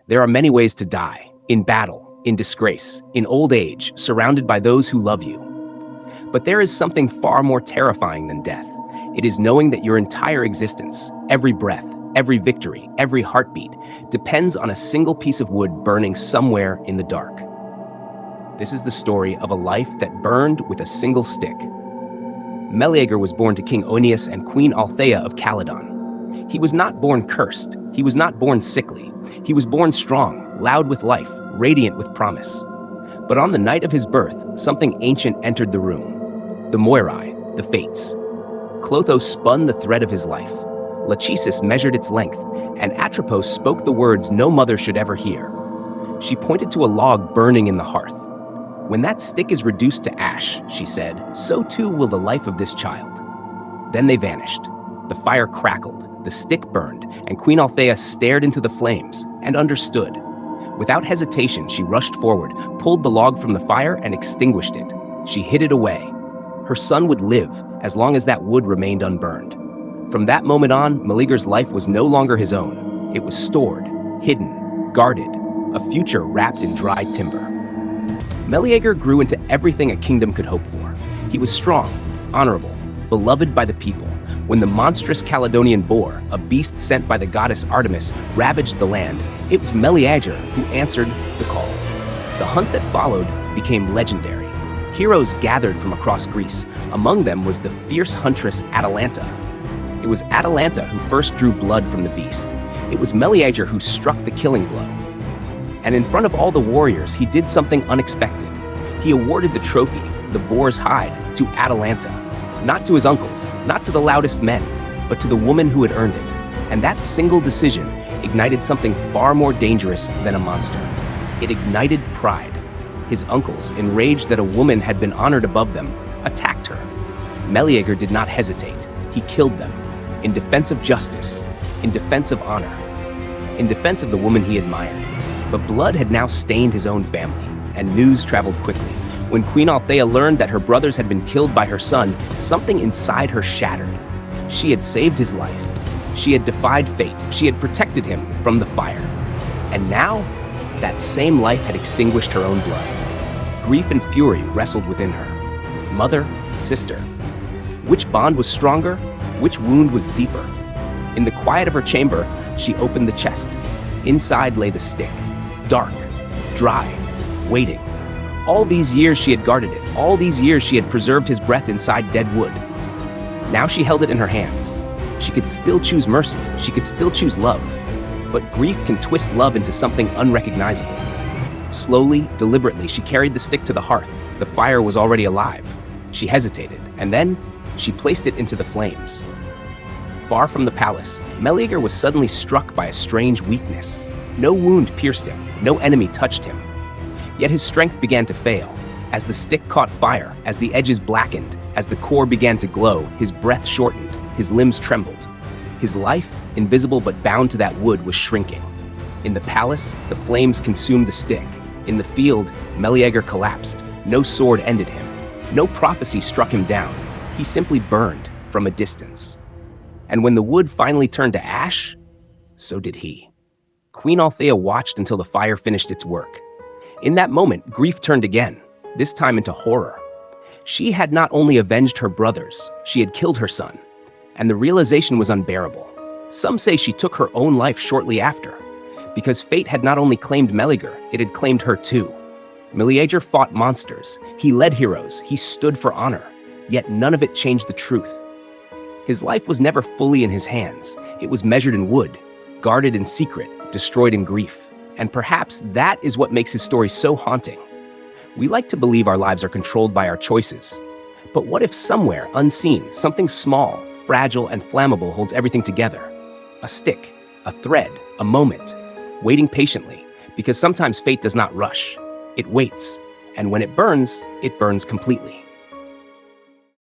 There are many ways to die: in battle, in disgrace, in old age, surrounded by those who love you. But there is something far more terrifying than death. It is knowing that your entire existence, every breath, every victory, every heartbeat, depends on a single piece of wood burning somewhere in the dark. This is the story of a life that burned with a single stick. Meleager was born to King Oeneus and Queen Althea of Caledon. He was not born cursed. He was not born sickly. He was born strong, loud with life, radiant with promise. But on the night of his birth, something ancient entered the room. The Moirai, the Fates. Clotho spun the thread of his life. Lachesis measured its length, and Atropos spoke the words no mother should ever hear. She pointed to a log burning in the hearth. "When that stick is reduced to ash," she said, "so too will the life of this child." Then they vanished. The fire crackled, the stick burned, and Queen Althea stared into the flames and understood. Without hesitation, she rushed forward, pulled the log from the fire, and extinguished it. She hid it away. Her son would live as long as that wood remained unburned. From that moment on, Meleager's life was no longer his own. It was stored, hidden, guarded, a future wrapped in dry timber. Meleager grew into everything a kingdom could hope for. He was strong, honorable, beloved by the people. When the monstrous Caledonian boar, a beast sent by the goddess Artemis, ravaged the land, it was Meleager who answered the call. The hunt that followed became legendary. Heroes gathered from across Greece. Among them was the fierce huntress Atalanta. It was Atalanta who first drew blood from the beast. It was Meleager who struck the killing blow. And in front of all the warriors, he did something unexpected. He awarded the trophy, the boar's hide, to Atalanta. Not to his uncles, not to the loudest men, but to the woman who had earned it. And that single decision ignited something far more dangerous than a monster. It ignited pride. His uncles, enraged that a woman had been honored above them, attacked her. Meleager did not hesitate. He killed them, in defense of justice, in defense of honor, in defense of the woman he admired. But blood had now stained his own family, and news traveled quickly. When Queen Althea learned that her brothers had been killed by her son, something inside her shattered. She had saved his life. She had defied fate. She had protected him from the fire. And now, that same life had extinguished her own blood. Grief and fury wrestled within her. Mother, sister. Which bond was stronger? Which wound was deeper? In the quiet of her chamber, she opened the chest. Inside lay the stick. Dark, dry, waiting. All these years she had guarded it. All these years she had preserved his breath inside dead wood. Now she held it in her hands. She could still choose mercy. She could still choose love. But grief can twist love into something unrecognizable. Slowly, deliberately, she carried the stick to the hearth. The fire was already alive. She hesitated, and then she placed it into the flames. Far from the palace, Meleager was suddenly struck by a strange weakness. No wound pierced him. No enemy touched him. Yet his strength began to fail. As the stick caught fire, as the edges blackened, as the core began to glow, his breath shortened, his limbs trembled. His life, invisible but bound to that wood, was shrinking. In the palace, the flames consumed the stick. In the field, Meleager collapsed. No sword ended him. No prophecy struck him down. He simply burned from a distance. And when the wood finally turned to ash, so did he. Queen Althea watched until the fire finished its work. In that moment, grief turned again, this time into horror. She had not only avenged her brothers, she had killed her son. And the realization was unbearable. Some say she took her own life shortly after, because fate had not only claimed Meleager, it had claimed her too. Meleager fought monsters, he led heroes, he stood for honor, yet none of it changed the truth. His life was never fully in his hands. It was measured in wood, guarded in secret, destroyed in grief. And perhaps that is what makes his story so haunting. We like to believe our lives are controlled by our choices. But what if somewhere, unseen, something small, fragile, and flammable holds everything together? A stick, a thread, a moment, waiting patiently, because sometimes fate does not rush. It waits, and when it burns completely.